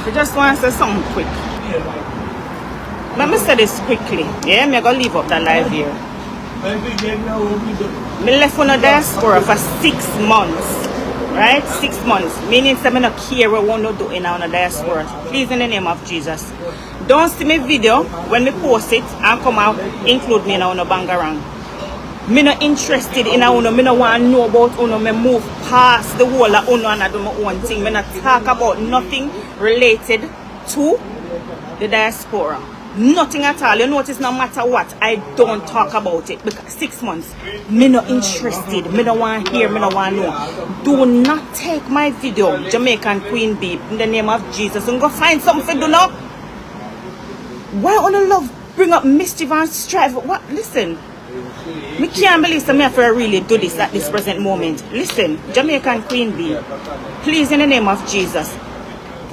I just want to say something quick. Let me say this quickly. Yeah, I'm going to leave up the live here. I left on the diaspora for 6 months. Right? 6 months. Meaning I'm not care what I want to do in the diaspora. Please, in the name of Jesus. Don't see my video when me post it and come out, include me in a bangarang. Me not interested in a uno. Me not want to know about uno. Me move past the whole of uno and I do my own thing. Me not talk about nothing related to the diaspora. Nothing at all. You notice no matter what, I don't talk about it. Because 6 months, me not interested. Me don't want to hear. Me don't want to know. Do not take my video, Jamaican Queen Bee, in the name of Jesus, and go find something to do now. Why only love bring up mischief and strife? What? Listen. Me can't believe that me have to really do this at this present moment. Listen, Jamaican Queen Bee, please, in the name of Jesus,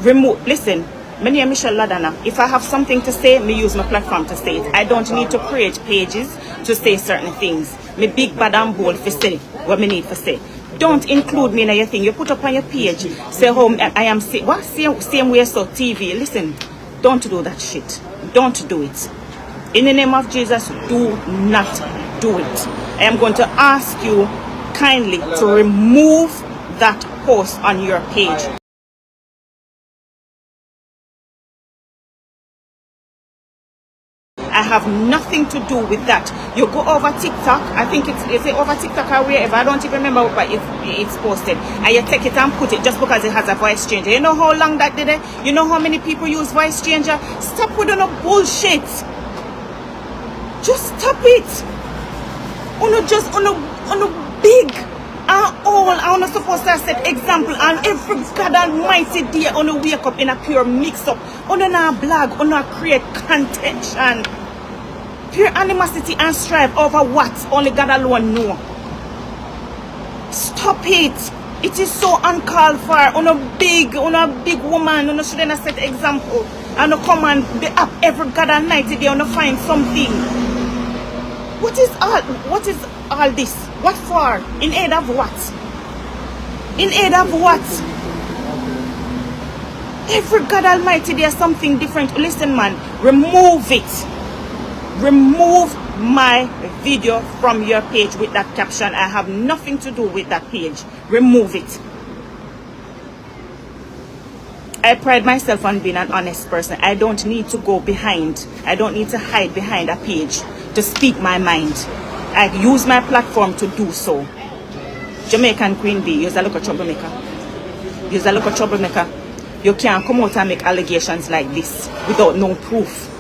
remove. Listen, my name is LADONNA. If I have something to say, me use my platform to say it. I don't need to create pages to say certain things. Me big, bad and bold for say what me need to say. Don't include me in your thing. You put up on your page, say home I am what same way so TV. Listen, don't do that shit. Don't do it. In the name of Jesus, do not do it. I am going to ask you kindly to remove that post on your page. I have nothing to do with that. You go over TikTok, I think is it over TikTok or wherever, I don't even remember but it's posted. And you take it and put it just because it has a voice changer. You know how long that did it? You know how many people use voice changer? Stop with no bullshit. Just stop it. On a big and all. I'm not supposed to set example and every God almighty day on a wake up in a pure mix up. On a blog, on a create contention. Pure animosity and strife over what only God alone know. Stop it. It is so uncalled for. On a big woman, on a shouldn't have set example. And no come and the up every God almighty day on a find something. What is all this? What for? In aid of what? In aid of what? Every God almighty there's something different. Listen man, remove it. Remove my video from your page with that caption. I have nothing to do with that page. Remove it. I pride myself on being an honest person. I don't need to go behind. I don't need to hide behind a page to speak my mind. I use my platform to do so. Jamaican Queen Bee, you're a local troublemaker. You're a local troublemaker. You can't come out and make allegations like this without no proof.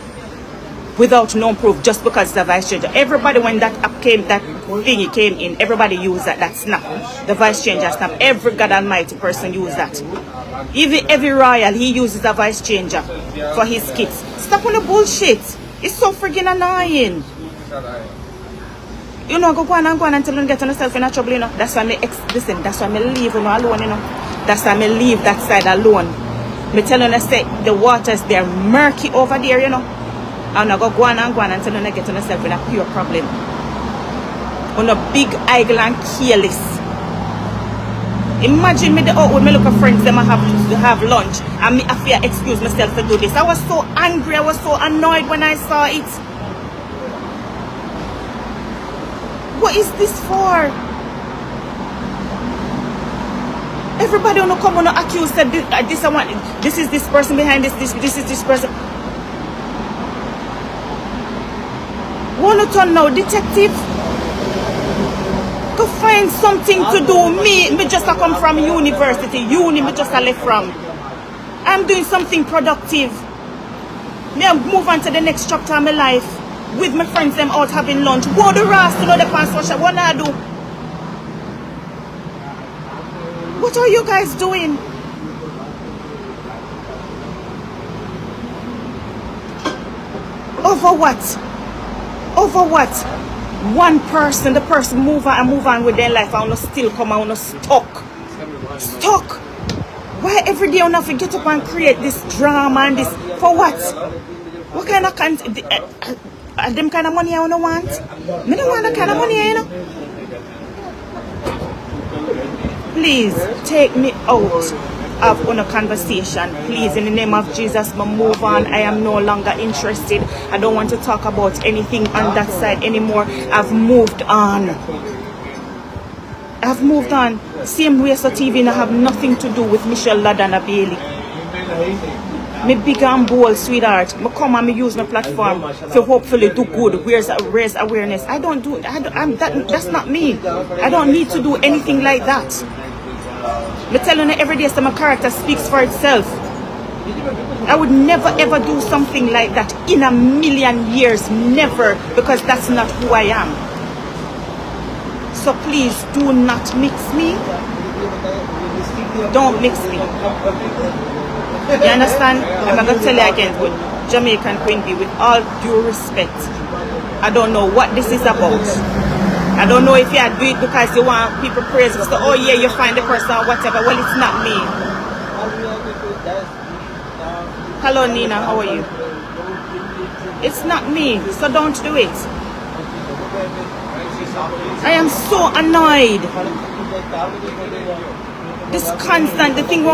Without no proof, just because it's a vice changer. Everybody, when that app came, that thingy came in, everybody used that snap. The vice changer snap. Every God almighty person used that. Even every royal, he uses a vice changer for his kids. Stop on the bullshit. It's so friggin' annoying. You know, go on until you get yourself in a trouble, you know. That's why listen, that's why I leave you alone, you know. That's why I leave that side alone. Me tell you, say the waters, they're murky over there, you know. And I go on until you get yourself in a pure problem. On a big idle and careless. Imagine me with me look at friends them I have lunch and me I fear excuse myself to do this. I was so angry, I was so annoyed when I saw it. What is this for? Everybody wanna come on accuse that this is this person behind this is this person. Wanna turn now detective? Go find something to do. Me just a come from university. Me just a left from. I'm doing something productive. Me I move on to the next chapter of my life. With my friends them out having lunch. Go the rest to know the past what I do. What are you guys doing? Over what? Over what? One person, the person move on with their life. I wanna still come, I wanna stuck. Why every day I wanna get up and create this drama and this for what? What kind of them kind of money I wanna want? Me don't want that kind of money, you know. Please take me out. have on a conversation. Please, in the name of Jesus, move on. I am no longer interested. I don't want to talk about anything on that side anymore. I've moved on. I've moved on. Same way so TV have nothing to do with Michelle LADONNA Bailey. Me big and bold, sweetheart. Me come and me use my platform to hopefully do good. Raise awareness. That's not me. I don't need to do anything like that. Me telling you every day so my character speaks for itself. I would never ever do something like that in a million years. Never. Because that's not who I am. So please do not mix me. Don't mix me. You understand? I'm going to tell you again, with Jamaican Queen Bee, with all due respect, I don't know what this is about. I don't know if you do it because you want people praise you. So, oh yeah, you find the person or whatever. Well, it's not me. Hello, Nina. How are you? It's not me. So don't do it. I am so annoyed. This constant, the thing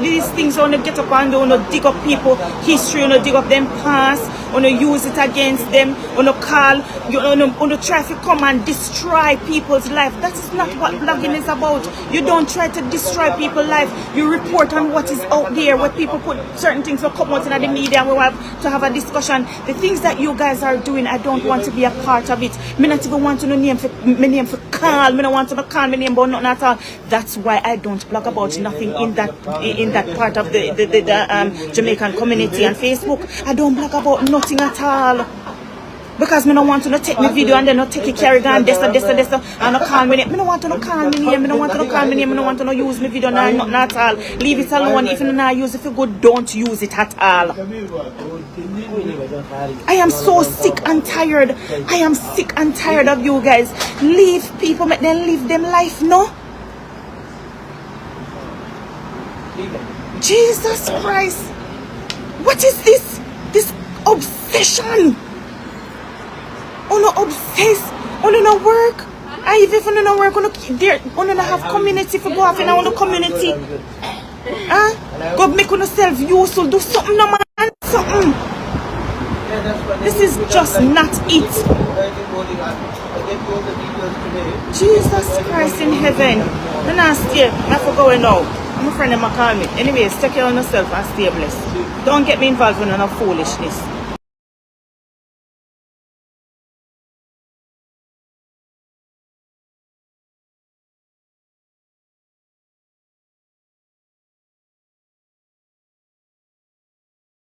these things want to get up and want to dig up people history, want to dig up them past, want to use it against them, want to call, want to try to come and destroy people's life. That is not what blogging is about. You don't try to destroy people's life. You report on what is out there, where people put certain things will come out in the media and we have to have a discussion. The things that you guys are doing, I don't want to be a part of it. Me not even want to know my name for call. Me don't want to call my name about nothing at all. That's why I don't blog about nothing in that part of the Jamaican community on Facebook. I don't blog about nothing at all. Because me don't want to take my video and then not take it carry on this and not call me name. Me don't want to call me name. Me don't want to call me name. Me don't want to use my video and nothing at all. Leave it alone. If you don't use it for good, don't use it at all. I am so sick and tired. I am sick and tired of you guys. Leave people, make them live them life, no? Jesus Christ. What is this? This obsession. Oh no, obsessed. Oh no, work. I even if no work, on no have community for go off in our community. Go make yourself useful. Do something, no man. Something. This is just not it. Jesus Christ in heaven. I'm not stay. I forgot where now. I'm a friend of my call me. Anyways, take care of yourself and stay blessed. Don't get me involved in no foolishness.